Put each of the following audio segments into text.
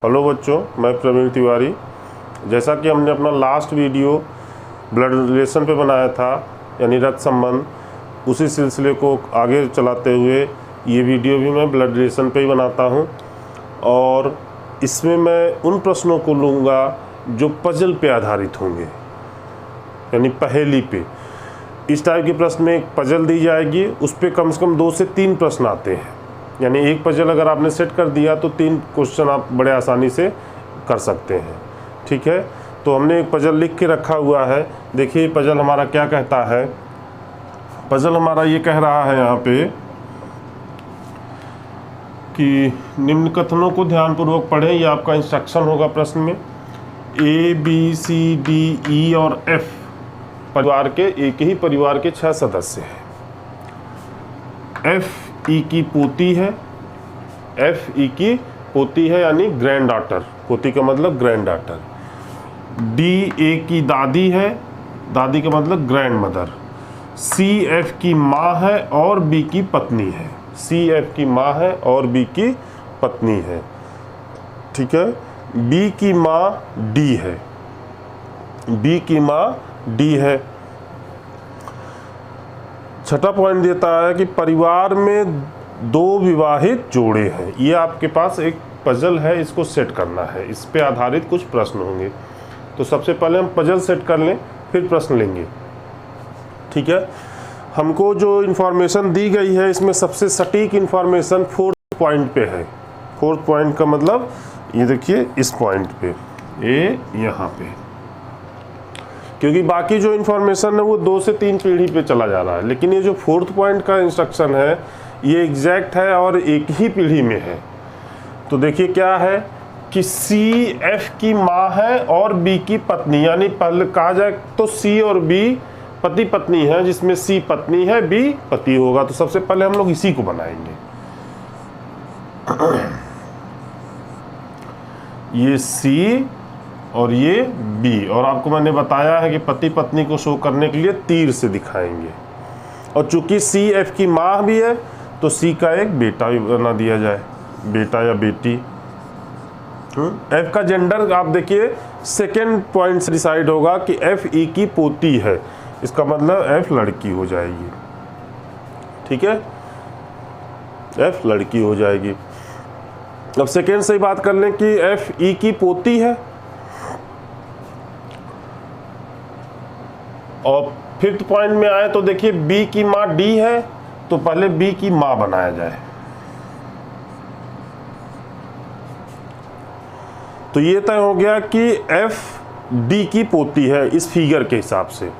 Hello बच्चों, मैं प्रवीण तिवारी। जैसा कि हमने अपना लास्ट वीडियो ब्लड रिलेशन पे बनाया था, यानी रक्त संबंध, उसी सिलसिले को आगे चलाते हुए ये वीडियो भी मैं ब्लड रिलेशन पे ही बनाता हूँ। और इसमें मैं उन प्रश्नों को लूँगा जो पजल पे आधारित होंगे, यानी पहेली पे। इस टाइप के प्रश्न में एक पजल दी जाएगी, उस पर कम से कम 2 से 3 प्रश्न आते हैं। यानी एक पजल अगर आपने सेट कर दिया तो 3 क्वेश्चन आप बड़े आसानी से कर सकते हैं। ठीक है, तो हमने एक पजल लिख के रखा हुआ है। देखिए पजल हमारा क्या कहता है। पजल हमारा ये कह रहा है यहाँ पे कि निम्न कथनों को ध्यानपूर्वक पढ़ें। ये आपका इंस्ट्रक्शन होगा प्रश्न में। A, B, C, D, E और F परिवार के, एक ही परिवार के 6 सदस्य हैं। F E की पोती है, F E की पोती है यानी ग्रैंड डॉटर, पोती का मतलब ग्रैंड डॉटर। D A की दादी है, दादी का मतलब ग्रैंड मदर। C F की माँ है और B की पत्नी है। C F की माँ है और B की पत्नी है। ठीक है, B की माँ D है, B की माँ D है। छठा पॉइंट देता है कि परिवार में 2 विवाहित जोड़े हैं। ये आपके पास एक पजल है, इसको सेट करना है। इस पे आधारित कुछ प्रश्न होंगे। तो सबसे पहले हम पजल सेट कर लें, फिर प्रश्न लेंगे। ठीक है, हमको जो इन्फॉर्मेशन दी गई है इसमें सबसे सटीक इन्फॉर्मेशन 4th पॉइंट पे है। 4th पॉइंट का मतलब ये देखिए इस पॉइंट पे, ये यहाँ पे, क्योंकि बाकी जो इन्फॉर्मेशन है वो 2 से 3 पीढ़ी पे चला जा रहा है, लेकिन ये जो 4th पॉइंट का इंस्ट्रक्शन है ये एग्जैक्ट है और एक ही पीढ़ी में है। तो देखिए क्या है कि C F की माँ है और B की पत्नी, यानी पहले कहा जाए तो C और B पति पत्नी है, जिसमें C पत्नी है, B पति होगा। तो सबसे पहले हम लोग इसी को बनाएंगे। ये C और ये B, और आपको मैंने बताया है कि पति पत्नी को शो करने के लिए तीर से दिखाएंगे। और चूंकि C F की माँ भी है तो C का एक बेटा भी बना दिया जाए, बेटा या बेटी। F का जेंडर आप देखिए 2nd पॉइंट से डिसाइड होगा कि F E की पोती है, इसका मतलब F लड़की हो जाएगी। ठीक है, F लड़की हो जाएगी। अब 2nd से ही बात कर लें कि F E की पोती है, और 5th पॉइंट में आए तो देखिए B की माँ D है, तो पहले B की माँ बनाया जाए। तो ये तय हो गया कि F D की पोती है इस फिगर के हिसाब से।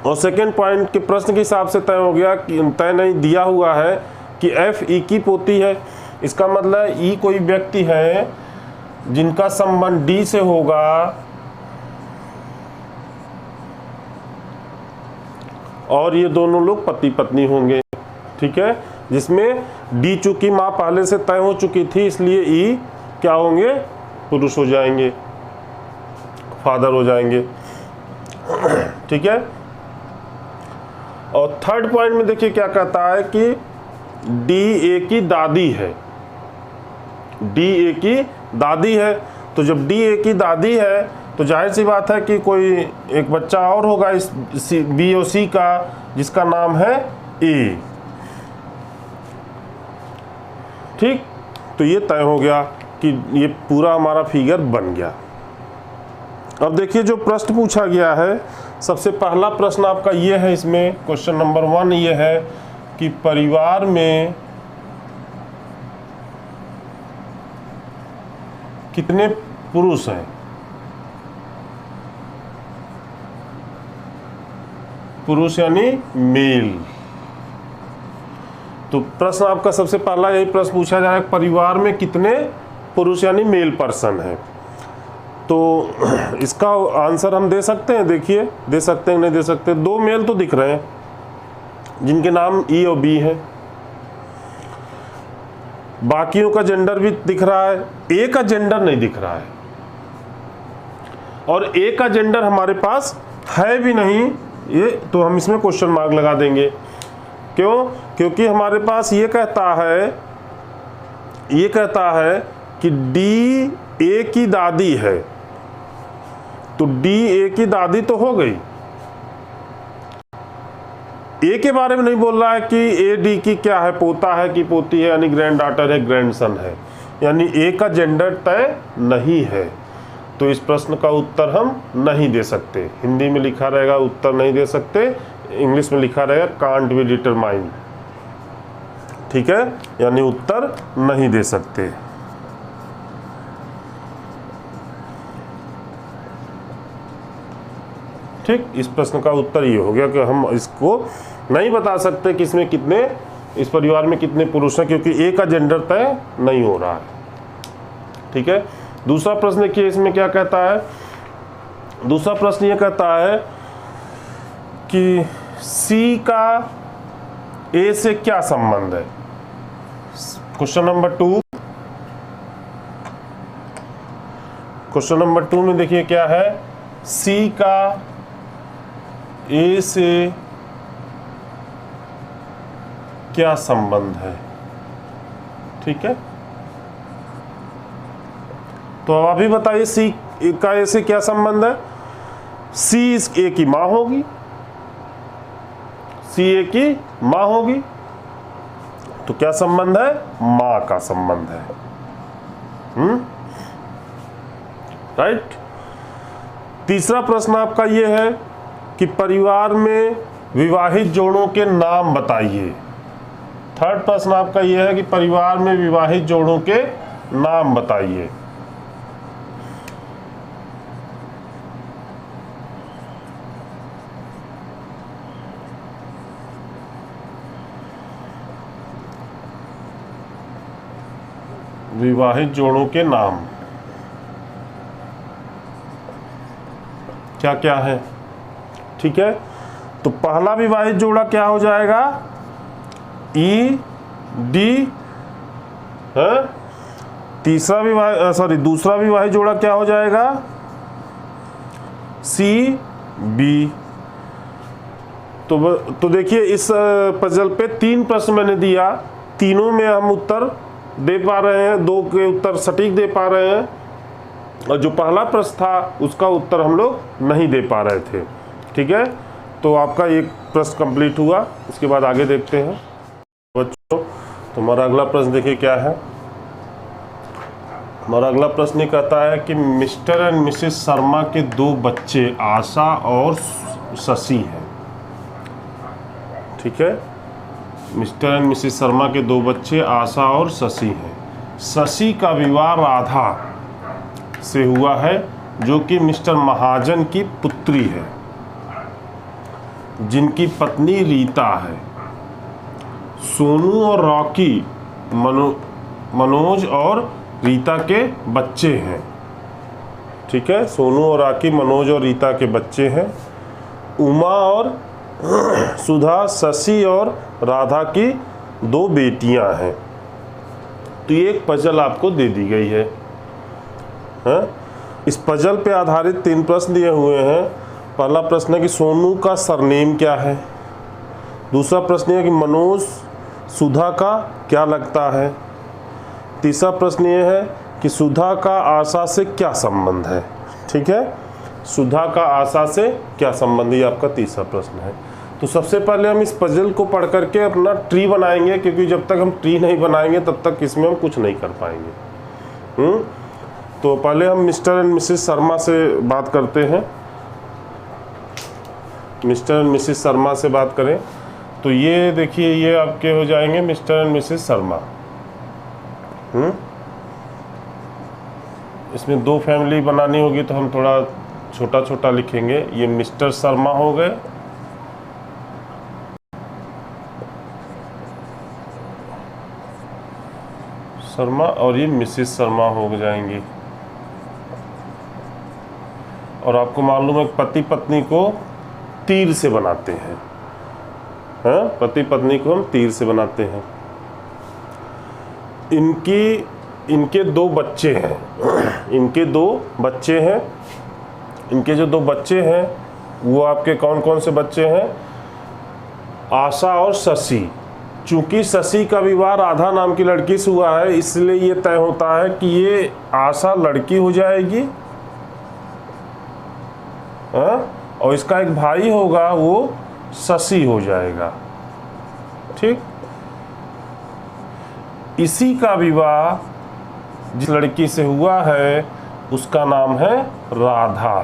और 2nd पॉइंट के प्रश्न के हिसाब से तय हो गया कि तय नहीं दिया हुआ है कि F E की पोती है। इसका मतलब E कोई व्यक्ति है जिनका संबंध D से होगा और ये दोनों लोग पति पत्नी होंगे। ठीक है, जिसमें D चूंकि माँ पहले से तय हो चुकी थी, इसलिए E क्या होंगे, पुरुष हो जाएंगे, फादर हो जाएंगे। ठीक है, और 3rd पॉइंट में देखिए क्या कहता है कि D A की दादी है, D A की दादी है। तो जब D A की दादी है तो जाहिर सी बात है कि कोई एक बच्चा और होगा इस B और C का, जिसका नाम है A। ठीक, तो ये तय हो गया कि ये पूरा हमारा फिगर बन गया। अब देखिए जो प्रश्न पूछा गया है, सबसे पहला प्रश्न आपका ये है, इसमें क्वेश्चन नंबर 1 ये है कि परिवार में कितने पुरुष हैं। पुरुष यानी मेल। तो प्रश्न आपका सबसे पहला यही प्रश्न पूछा जा रहा है, परिवार में कितने पुरुष यानी मेल पर्सन है। तो इसका आंसर हम दे सकते हैं, देखिए दे सकते हैं नहीं दे सकते। 2 मेल तो दिख रहे हैं जिनके नाम E और B है, बाकियों का जेंडर भी दिख रहा है, A का जेंडर नहीं दिख रहा है, और A का जेंडर हमारे पास है भी नहीं। ये तो हम इसमें क्वेश्चन मार्क लगा देंगे। क्यों? क्योंकि हमारे पास ये कहता है कि डी ए की दादी है, तो डी ए की दादी तो हो गई। ए के बारे में नहीं बोल रहा है कि ए डी की क्या है, पोता है कि पोती है, यानी ग्रैंड डॉटर है, ग्रैंडसन है, यानी ए का जेंडर तय नहीं है। तो इस प्रश्न का उत्तर हम नहीं दे सकते। हिंदी में लिखा रहेगा उत्तर नहीं दे सकते, इंग्लिश में लिखा रहेगा कांट बी डिटरमाइन। ठीक है, यानी उत्तर नहीं दे सकते। ठीक, इस प्रश्न का उत्तर ये हो गया कि हम इसको नहीं बता सकते कि इसमें कितने, इस परिवार में कितने पुरुष हैं, क्योंकि ए का जेंडर तय नहीं हो रहा है। ठीक है, दूसरा प्रश्न देखिए इसमें क्या कहता है। दूसरा प्रश्न ये कहता है कि सी का ए से क्या संबंध है। क्वेश्चन नंबर 2, क्वेश्चन नंबर 2 में देखिए क्या है, सी का ए से क्या संबंध है। ठीक है, तो अब अभी बताइए सी का ए से क्या संबंध है। सी इस ए की मां होगी, सी ए की मां होगी, तो क्या संबंध है, मां का संबंध है। राइट। तीसरा प्रश्न आपका यह है कि परिवार में विवाहित जोड़ों के नाम बताइए। थर्ड प्रश्न आपका यह है कि परिवार में विवाहित जोड़ों के नाम बताइए। विवाहित जोड़ों के नाम क्या क्या है। ठीक है, तो पहला विवाहित जोड़ा क्या हो जाएगा, ई डी है। दूसरा विवाहित जोड़ा क्या हो जाएगा, सी बी। तो देखिए इस पजल पे 3 प्रश्न मैंने दिया, तीनों में हम उत्तर दे पा रहे हैं, 2 के उत्तर सटीक दे पा रहे हैं, और जो पहला प्रश्न था उसका उत्तर हम लोग नहीं दे पा रहे थे। ठीक है, तो आपका एक प्रश्न कंप्लीट हुआ। इसके बाद आगे देखते हैं बच्चों। तो हमारा अगला प्रश्न देखिए क्या है। हमारा अगला प्रश्न ये कहता है कि मिस्टर एंड मिसेस शर्मा के 2 बच्चे आशा और शशि हैं। ठीक है, मिस्टर एंड मिसेस शर्मा के 2 बच्चे आशा और शशि हैं। शशि का विवाह राधा से हुआ है, जो कि मिस्टर महाजन की पुत्री है, जिनकी पत्नी रीता है। सोनू और रॉकी मनोज और रीता के बच्चे हैं। ठीक है, सोनू और रॉकी मनोज और रीता के बच्चे हैं। उमा और सुधा शशि और राधा की 2 बेटियां हैं। तो ये एक पजल आपको दे दी गई है। इस पजल पे आधारित 3 प्रश्न दिए हुए हैं। पहला प्रश्न है कि सोनू का सरनेम क्या है। दूसरा प्रश्न है कि मनोज सुधा का क्या लगता है। तीसरा प्रश्न ये है कि सुधा का आशा से क्या संबंध है। ठीक है, सुधा का आशा से क्या संबंध, ये आपका तीसरा प्रश्न है। तो सबसे पहले हम इस पजल को पढ़ करके अपना ट्री बनाएंगे, क्योंकि जब तक हम ट्री नहीं बनाएंगे तब तक इसमें हम कुछ नहीं कर पाएंगे। तो पहले हम मिस्टर एंड मिसेस शर्मा से बात करते हैं। मिस्टर एंड मिसेस शर्मा से बात करें तो ये देखिए, ये आपके हो जाएंगे मिस्टर एंड मिसेस शर्मा। इसमें 2 फैमिली बनानी होगी तो हम थोड़ा छोटा छोटा लिखेंगे। ये मिस्टर शर्मा हो गए, शर्मा, और ये मिसेस शर्मा हो जाएंगी। और आपको मालूम है पति पत्नी को तीर से बनाते हैं। पति पत्नी को हम तीर से बनाते हैं। इनके 2 बच्चे हैं। इनके 2 बच्चे हैं। इनके जो 2 बच्चे हैं वो आपके कौन कौन से बच्चे हैं, आशा और शशि। चूंकि शशि का विवाह राधा नाम की लड़की से हुआ है, इसलिए ये तय होता है कि ये आशा लड़की हो जाएगी, हाँ? और इसका एक भाई होगा, वो शशि हो जाएगा। ठीक, इसी का विवाह जिस लड़की से हुआ है उसका नाम है राधा।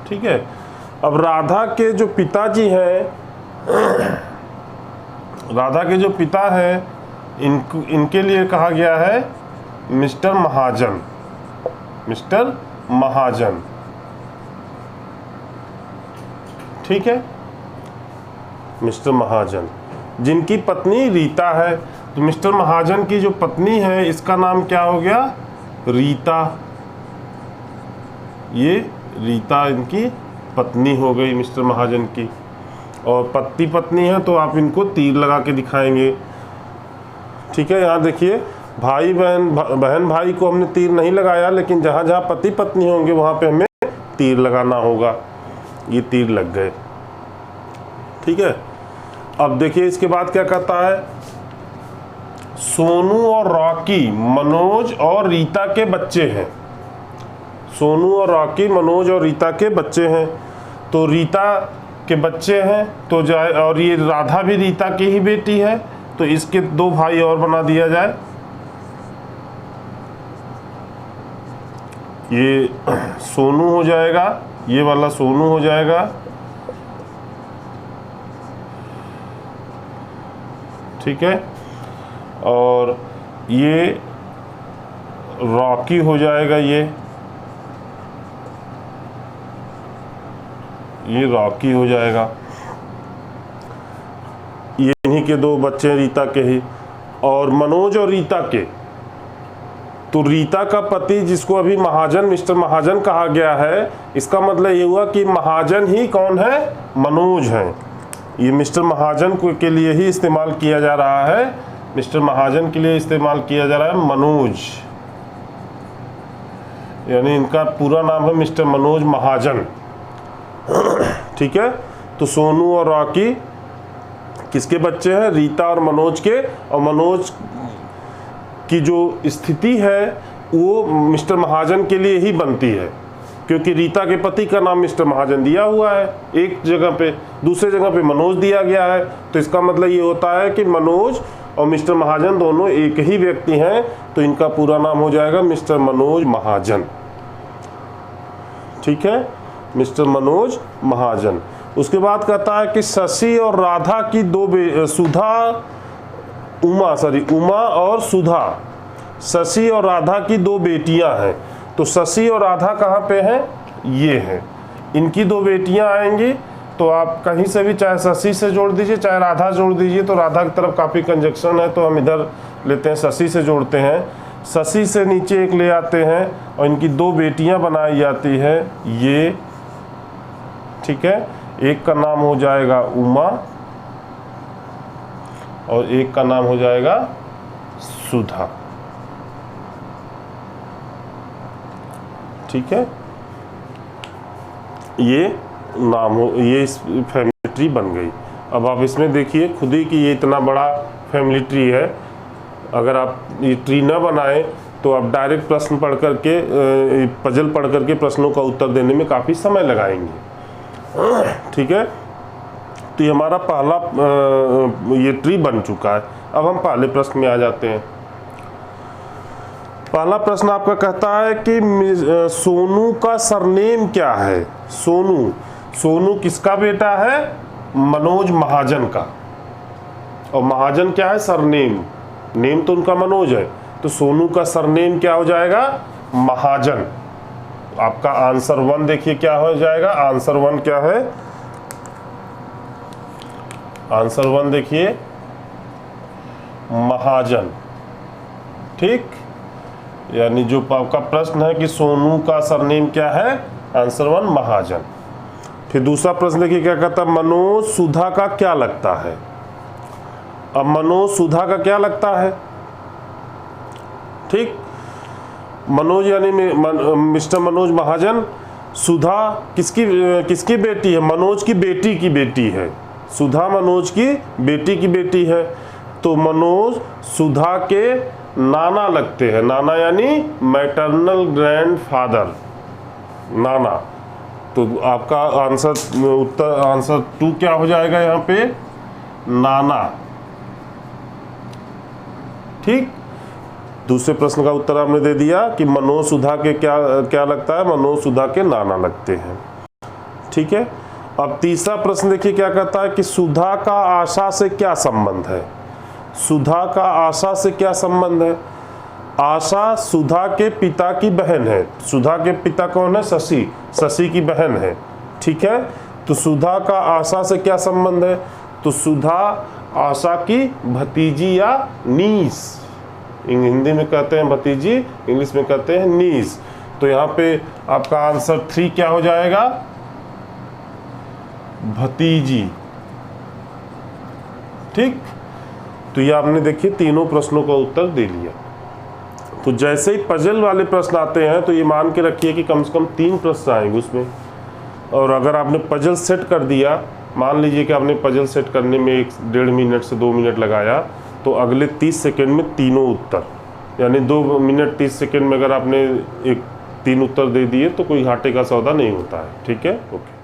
ठीक है। अब राधा के जो पिताजी हैं, राधा के जो पिता हैं, इनके लिए कहा गया है मिस्टर महाजन, मिस्टर महाजन। ठीक है, मिस्टर महाजन, जिनकी पत्नी रीता है। तो मिस्टर महाजन की जो पत्नी है इसका नाम क्या हो गया? रीता। ये रीता इनकी पत्नी हो गई मिस्टर महाजन की। और पति पत्नी है तो आप इनको तीर लगा के दिखाएंगे। ठीक है, यहाँ देखिए, भाई बहन, बहन भाई को हमने तीर नहीं लगाया, लेकिन जहाँ जहाँ पति पत्नी होंगे वहाँ पे हमें तीर लगाना होगा। ये तीर लग गए। ठीक है, अब देखिए इसके बाद क्या कहता है, सोनू और रॉकी मनोज और रीता के बच्चे हैं। सोनू और रॉकी मनोज और रीता के बच्चे हैं। तो रीता के बच्चे हैं तो जाए, और ये राधा भी रीता की ही बेटी है, तो इसके दो भाई और बना दिया जाए। ये सोनू हो जाएगा, ये वाला सोनू हो जाएगा। ठीक है, और ये रॉकी हो जाएगा। ये रॉकी हो जाएगा। ये इन्हीं के दो बच्चे रीता के ही। और मनोज और रीता के, तो रीता का पति जिसको अभी महाजन, मिस्टर महाजन कहा गया है, इसका मतलब ये हुआ कि महाजन ही कौन है? मनोज हैं। ये मिस्टर महाजन के लिए ही इस्तेमाल किया जा रहा है, मिस्टर महाजन के लिए इस्तेमाल किया जा रहा है मनोज, यानी इनका पूरा नाम है मिस्टर मनोज महाजन। ठीक है, तो सोनू और रॉकी किसके बच्चे हैं? रीता और मनोज के। और मनोज की जो स्थिति है वो मिस्टर महाजन के लिए ही बनती है, क्योंकि रीता के पति का नाम मिस्टर महाजन दिया हुआ है एक जगह पे, दूसरे जगह पे मनोज दिया गया है। तो इसका मतलब ये होता है कि मनोज और मिस्टर महाजन दोनों एक ही व्यक्ति हैं, तो इनका पूरा नाम हो जाएगा मिस्टर मनोज महाजन। ठीक है, मिस्टर मनोज महाजन। उसके बाद कहता है कि शशि और राधा की दो उमा और सुधा, शशि और राधा की दो बेटियां हैं। तो शशि और राधा कहाँ पे हैं? ये हैं। इनकी दो बेटियां आएंगी, तो आप कहीं से भी चाहे शशि से जोड़ दीजिए चाहे राधा जोड़ दीजिए, तो राधा की तरफ काफ़ी कंजक्शन है तो हम इधर लेते हैं, शशि से जोड़ते हैं। शशि से नीचे एक ले आते हैं और इनकी दो बेटियां बनाई जाती है ये। ठीक है, एक का नाम हो जाएगा उमा और एक का नाम हो जाएगा सुधा। ठीक है, ये नाम हो, ये फैमिली ट्री बन गई। अब आप इसमें देखिए खुद ही कि ये इतना बड़ा फैमिली ट्री है। अगर आप ये ट्री न बनाएं तो आप डायरेक्ट प्रश्न पढ़ करके, पजल पढ़ करके प्रश्नों का उत्तर देने में काफ़ी समय लगाएंगे। ठीक है, तो ये हमारा पहला ये ट्री बन चुका है। अब हम पहले प्रश्न में आ जाते हैं। पहला प्रश्न आपका कहता है कि सोनू का सरनेम क्या है? सोनू किसका बेटा है? मनोज महाजन का। और महाजन क्या है? सरनेम। नेम तो उनका मनोज है, तो सोनू का सरनेम क्या हो जाएगा? महाजन। आपका आंसर 1 देखिए क्या हो जाएगा। आंसर 1 क्या है? आंसर 1 देखिए महाजन। ठीक, यानी जो आपका प्रश्न है कि सोनू का सरनेम क्या है, आंसर 1 महाजन। फिर दूसरा प्रश्न देखिए क्या कहता है, मनोज सुधा का क्या लगता है? अब मनोज सुधा का क्या लगता है? ठीक, मनोज यानी मिस्टर मनोज महाजन। सुधा किसकी बेटी है? मनोज की बेटी है। सुधा मनोज की बेटी है, तो मनोज सुधा के नाना लगते हैं। नाना यानी मैटरनल ग्रैंडफादर, नाना। तो आपका आंसर 2 क्या हो जाएगा यहाँ पे, नाना। ठीक, दूसरे प्रश्न का उत्तर आपने दे दिया कि मनोज सुधा के क्या लगता है, मनोज सुधा के नाना लगते हैं। ठीक है, अब तीसरा प्रश्न देखिए क्या कहता है कि सुधा का आशा से क्या संबंध है। सुधा का आशा से क्या संबंध है। आशा सुधा के पिता की बहन है। सुधा के पिता कौन है, शशि, शशि की बहन है। ठीक है, तो सुधा का आशा से क्या संबंध है, तो सुधा आशा की भतीजी या नीस, हिंदी में कहते हैं भतीजी, इंग्लिश में कहते हैं नीस। तो यहाँ पे आपका आंसर 3 क्या हो जाएगा, भतीजी। ठीक, तो ये आपने देखिए तीनों प्रश्नों का उत्तर दे लिया। तो जैसे ही पजल वाले प्रश्न आते हैं तो ये मान के रखिए कि कम से कम 3 प्रश्न आएंगे उसमें, और अगर आपने पजल सेट कर दिया, मान लीजिए कि आपने पजल सेट करने में 1.5 मिनट से 2 मिनट लगाया, तो अगले 30 सेकेंड में तीनों उत्तर, यानी 2 मिनट 30 सेकेंड में अगर आपने 3 उत्तर दे दिए तो कोई घाटे का सौदा नहीं होता है। ठीक है, ओके।